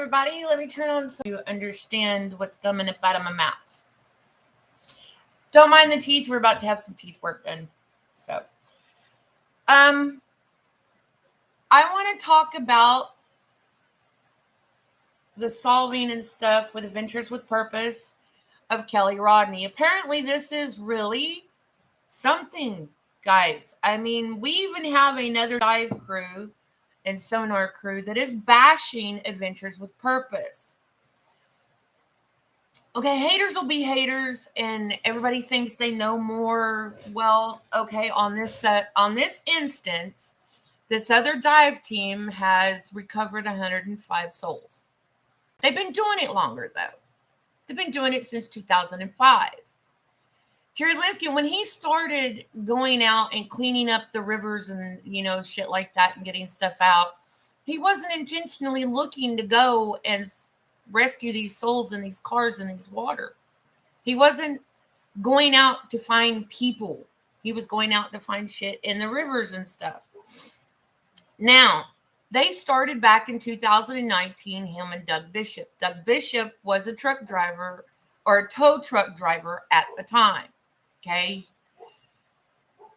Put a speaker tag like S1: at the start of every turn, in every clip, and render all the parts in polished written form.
S1: everybody. Let me turn on so you understand what's coming up out of my mouth. Don't mind the teeth. We're about to have some teeth work done. So, I want to talk about the solving and stuff with Adventures with Purpose of Kelly Rodney. Apparently, this is really something, guys. I mean, we even have another dive crew and sonar crew that is bashing Adventures with Purpose. Okay, haters will be haters, and everybody thinks they know more. Well, okay, on this instance, this other dive team has recovered 105 souls. They've been doing it longer, though. They've been doing it since 2005. Jerry Linsky, when he started going out and cleaning up the rivers and, shit like that and getting stuff out, he wasn't intentionally looking to go and rescue these souls in these cars in these water. He wasn't going out to find people. He was going out to find shit in the rivers and stuff. Now, they started back in 2019, him and Doug Bishop. Doug Bishop was a truck driver or a tow truck driver at the time. Okay.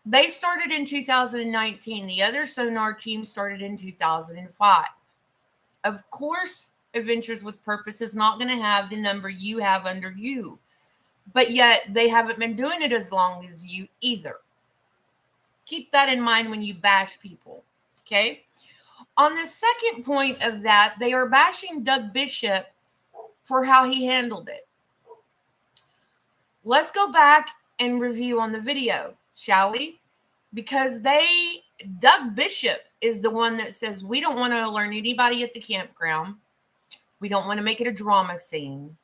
S1: They started in 2019. The other sonar team started in 2005. Of course, Adventures with Purpose is not going to have the number you have under you, but yet they haven't been doing it as long as you either. Keep that in mind when you bash people. Okay. On the second point of that, they are bashing Doug Bishop for how he handled it. Let's go back and review on the video, shall we? Because Doug Bishop is the one that says, we don't want to alert anybody at the campground. We don't want to make it a drama scene.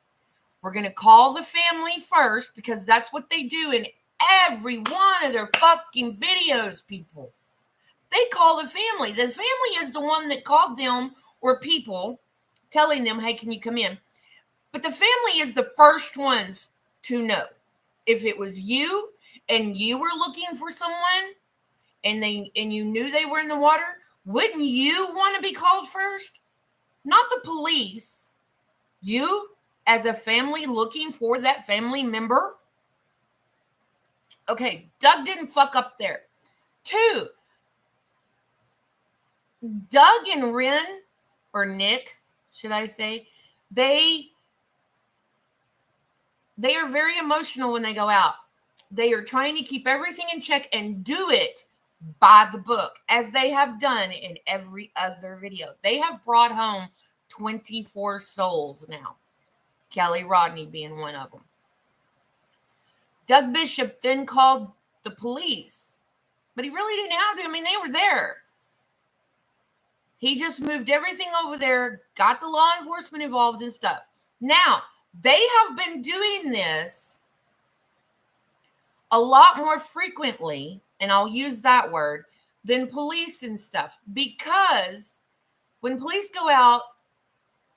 S1: We're going to call the family first because that's what they do in every one of their fucking videos, people. They call the family. The family is the one that called them or people telling them, hey, can you come in? But the family is the first ones to know. If it was you and you were looking for someone and you knew they were in the water, wouldn't you want to be called first? Not the police. You, as a family looking for that family member. Okay, Doug didn't fuck up there. 2, Doug and Ren, or Nick, should I say, they are very emotional when they go out. They are trying to keep everything in check and do it by the book, as they have done in every other video. They have brought home 24 souls now, Kelly Rodney being one of them. Doug Bishop then called the police, but he really didn't have to. I mean, they were there. He just moved everything over there, got the law enforcement involved and stuff. Now, they have been doing this a lot more frequently, and I'll use that word, than police and stuff. Because when police go out,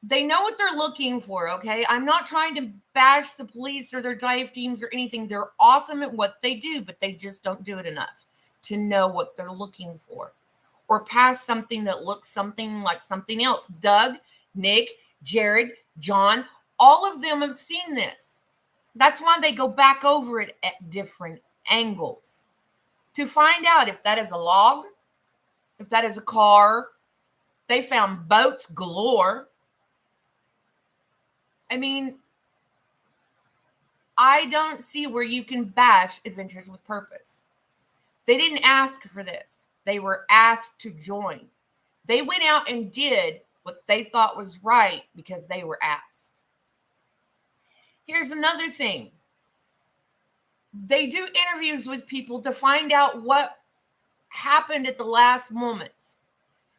S1: they know what they're looking for, okay? I'm not trying to bash the police or their dive teams or anything. They're awesome at what they do, but they just don't do it enough to know what they're looking for. Or pass something that looks something like something else. Doug, Nick, Jared, John, all of them have seen this. That's why they go back over it at different angles to find out if that is a log, if that is a car. They found boats galore. I mean, I don't see where you can bash Adventures with Purpose. They didn't ask for this. They were asked to join. They went out and did what they thought was right because they were asked. Here's another thing. They do interviews with people to find out what happened at the last moments.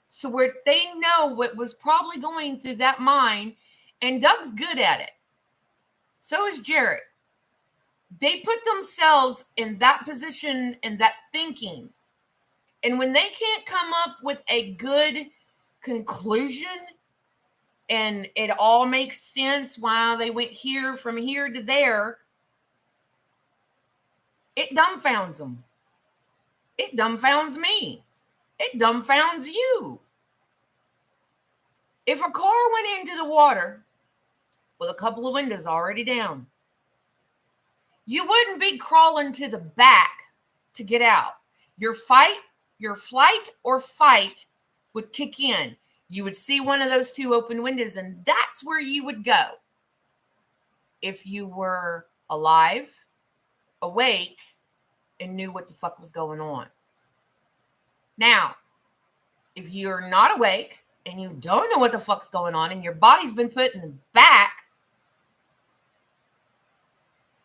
S1: So where they know what was probably going through that mind, and Doug's good at it. So is Jared. They put themselves in that position and that thinking. And when they can't come up with a good conclusion and it all makes sense, wow, they went here from here to there, it dumbfounds them. It dumbfounds me. It dumbfounds you. If a car went into the water with a couple of windows already down, you wouldn't be crawling to the back to get out. Your flight or fight would kick in. You would see one of those two open windows, and that's where you would go. If you were alive, awake, and knew what the fuck was going on. Now, if you're not awake and you don't know what the fuck's going on and your body's been put in the back,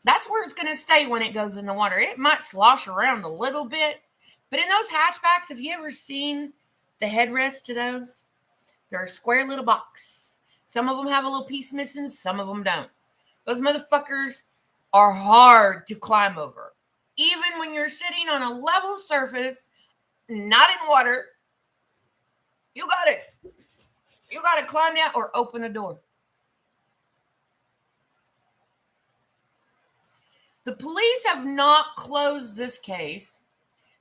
S1: that's where it's going to stay when it goes in the water. It might slosh around a little bit, but in those hatchbacks, have you ever seen the headrest to those? They're a square little box. Some of them have a little piece missing, some of them don't. Those motherfuckers are hard to climb over. Even when you're sitting on a level surface, not in water, you got to climb down or open a door. The police have not closed this case.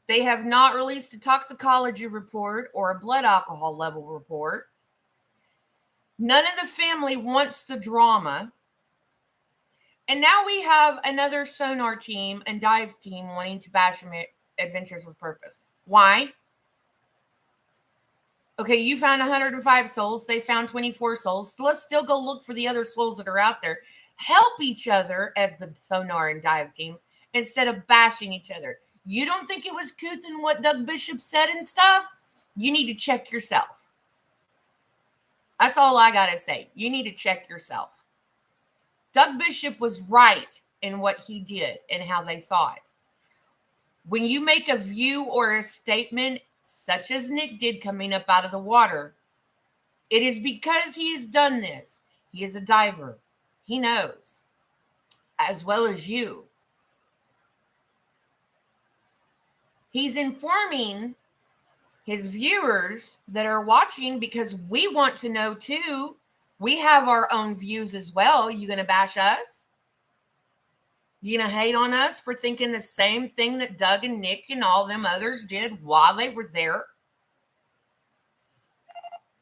S1: They have not released a toxicology report or a blood alcohol level report. None of the family wants the drama. And now we have another sonar team and dive team wanting to bash Adventures with Purpose. Why? Okay, you found 105 souls. They found 24 souls. So let's still go look for the other souls that are out there. Help each other as the sonar and dive teams instead of bashing each other. You don't think it was couth in what Doug Bishop said and stuff? You need to check yourself. That's all I got to say. You need to check yourself. Doug Bishop was right in what he did and how they thought. When you make a view or a statement, such as Nick did coming up out of the water, it is because he has done this. He is a diver. He knows, as well as you. He's informing his viewers that are watching because we want to know too. We have our own views as well. You going to bash us? You going to hate on us for thinking the same thing that Doug and Nick and all them others did while they were there?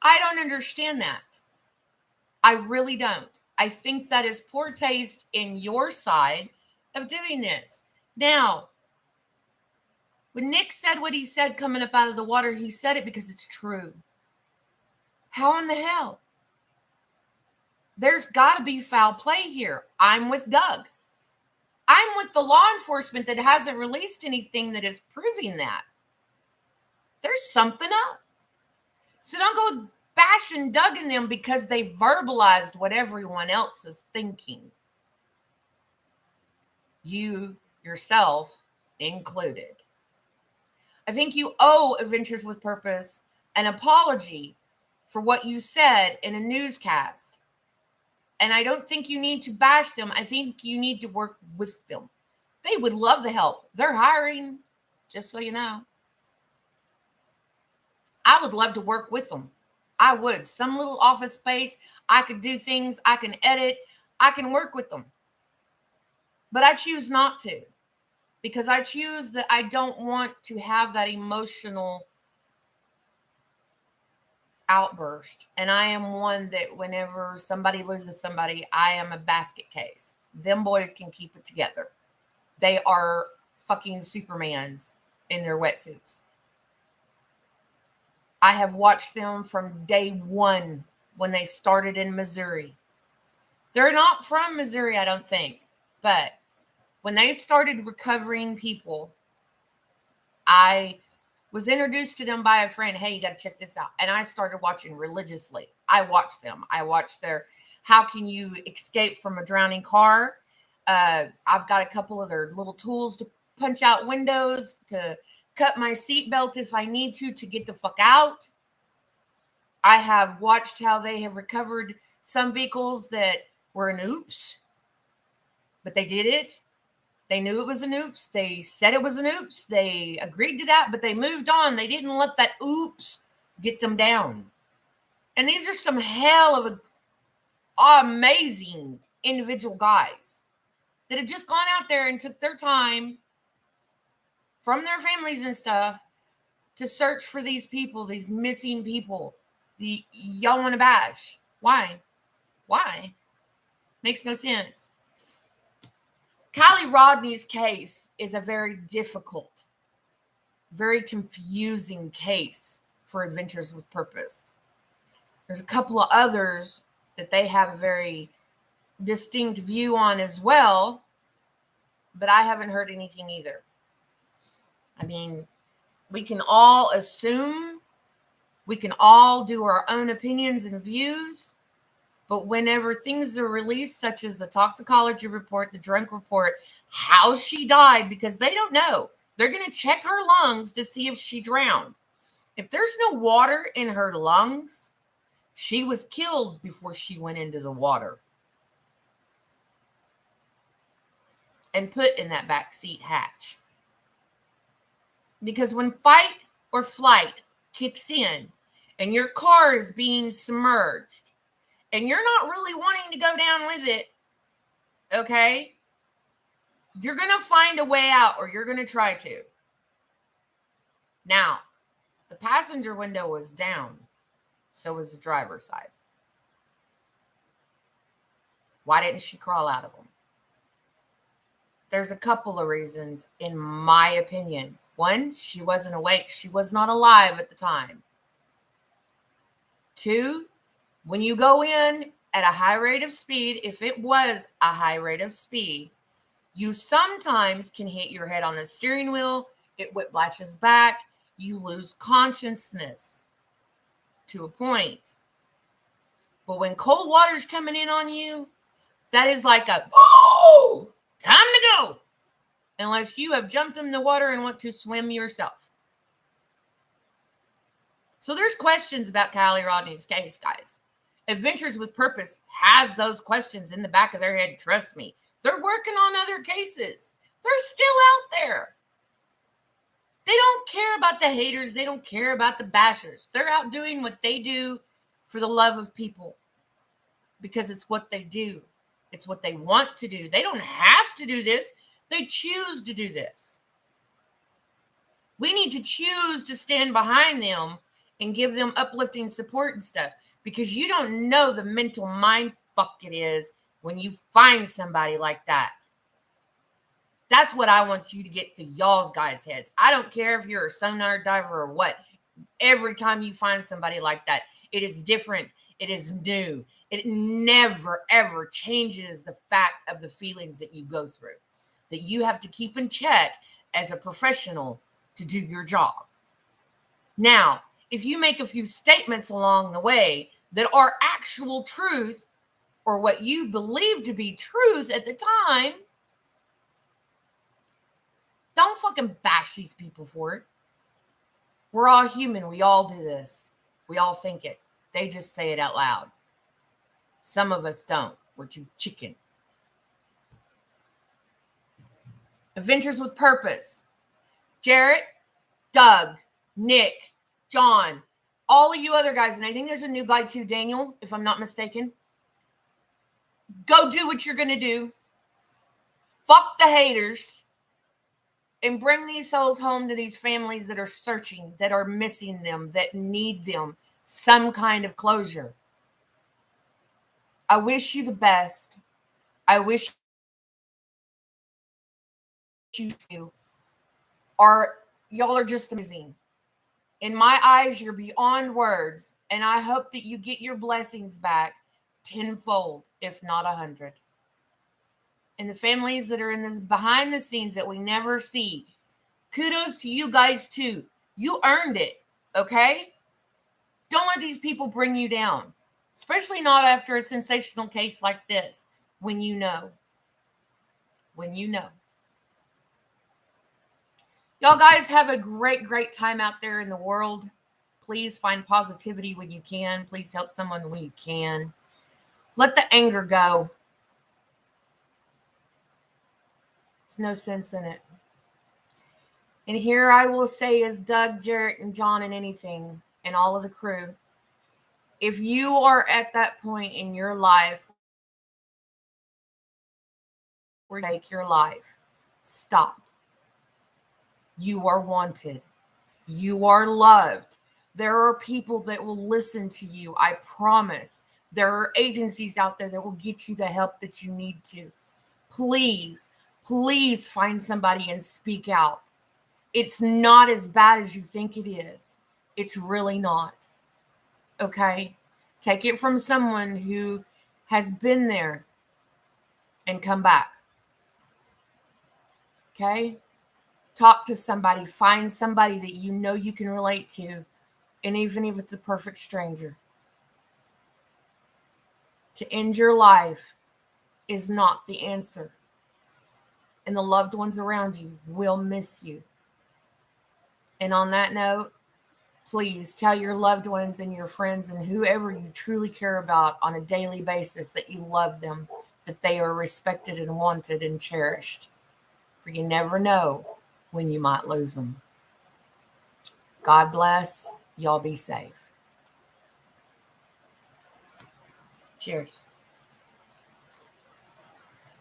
S1: I don't understand that. I really don't. I think that is poor taste in your side of doing this. Now, when Nick said what he said coming up out of the water, he said it because it's true. How in the hell? There's got to be foul play here. I'm with Doug. I'm with the law enforcement that hasn't released anything that is proving that. There's something up. So don't go bashing Doug and them because they verbalized what everyone else is thinking. You yourself included. I think you owe Adventures with Purpose an apology for what you said in a newscast. And I don't think you need to bash them. I think you need to work with them. They would love the help. They're hiring, just so you know. I would love to work with them. I would. Some little office space. I could do things. I can edit. I can work with them. But I choose not to. Because I choose that I don't want to have that emotional outburst. And I am one that whenever somebody loses somebody, I am a basket case. Them boys can keep it together. They are fucking Supermans in their wetsuits. I have watched them from day one when they started in Missouri. They're not from Missouri, I don't think. But when they started recovering people, I was introduced to them by a friend. Hey, you got to check this out. And I started watching religiously. I watched them. I watched their, how can you escape from a drowning car? I've got a couple of their little tools to punch out windows, to cut my seatbelt if I need to get the fuck out. I have watched how they have recovered some vehicles that were an oops, but they did it. They knew it was an oops. They said it was an oops. They agreed to that, but they moved on. They didn't let that oops get them down. And these are some hell of amazing individual guys that had just gone out there and took their time from their families and stuff to search for these people, these missing people Y'all want to bash. Why? Why? Makes no sense. Kiely Rodni's case is a very difficult, very confusing case for Adventures with Purpose. There's a couple of others that they have a very distinct view on as well, but I haven't heard anything either. I mean, we can all assume, we can all do our own opinions and views, but whenever things are released, such as the toxicology report, the drunk report, how she died, because they don't know. They're going to check her lungs to see if she drowned. If there's no water in her lungs, she was killed before she went into the water and put in that backseat hatch. Because when fight or flight kicks in and your car is being submerged and you're not really wanting to go down with it, okay, you're going to find a way out, or you're going to try to. Now, the passenger window was down, so was the driver's side. Why didn't she crawl out of them? There's a couple of reasons, in my opinion. One, she wasn't awake. She was not alive at the time. Two, when you go in at a high rate of speed, if it was a high rate of speed, you sometimes can hit your head on the steering wheel. It whiplashes back. You lose consciousness to a point. But when cold water's coming in on you, that is like a, oh, time to go. Unless you have jumped in the water and want to swim yourself. So there's questions about Kiely Rodni's case, guys. Adventures with Purpose has those questions in the back of their head. Trust me. They're working on other cases. They're still out there. They don't care about the haters. They don't care about the bashers. They're out doing what they do for the love of people. Because it's what they do. It's what they want to do. They don't have to do this. They choose to do this. We need to choose to stand behind them and give them uplifting support and stuff, because you don't know the mental mind fuck it is when you find somebody like that. That's what I want you to get to y'all's guys' heads. I don't care if you're a sonar diver or what. Every time you find somebody like that, it is different. It is new. It never, ever changes the fact of the feelings that you go through, that you have to keep in check as a professional to do your job. Now, if you make a few statements along the way that are actual truth, or what you believe to be truth at the time, don't fucking bash these people for it. We're all human. We all do this. We all think it. They just say it out loud. Some of us don't. We're too chicken. Adventures with Purpose. Jarrett, Doug, Nick, John, all of you other guys, and I think there's a new guy too, Daniel, if I'm not mistaken. Go do what you're going to do. Fuck the haters. And bring these souls home to these families that are searching, that are missing them, that need them. Some kind of closure. I wish you the best. I wish you y'all are just amazing. In my eyes, you're beyond words, and I hope that you get your blessings back tenfold, if not 100. And the families that are in this behind the scenes that we never see, kudos to you guys too. You earned it, okay? Don't let these people bring you down, especially not after a sensational case like this, when you know. When you know. Y'all guys have a great, great time out there in the world. Please find positivity when you can. Please help someone when you can. Let the anger go. There's no sense in it. And here I will say, as Doug, Jarrett, and John, and anything, and all of the crew, if you are at that point in your life where you take your life, stop. You are wanted. You are loved. There are people that will listen to you. I promise. There are agencies out there that will get you the help that you need to. Please, please find somebody and speak out. It's not as bad as you think it is. It's really not. Okay? Take it from someone who has been there and come back. Okay? Talk to somebody. Find somebody that you know you can relate to. And even if it's a perfect stranger. To end your life is not the answer. And the loved ones around you will miss you. And on that note, please tell your loved ones and your friends and whoever you truly care about on a daily basis that you love them, that they are respected and wanted and cherished. For you never know when you might lose them. God bless. Y'all be safe. Cheers.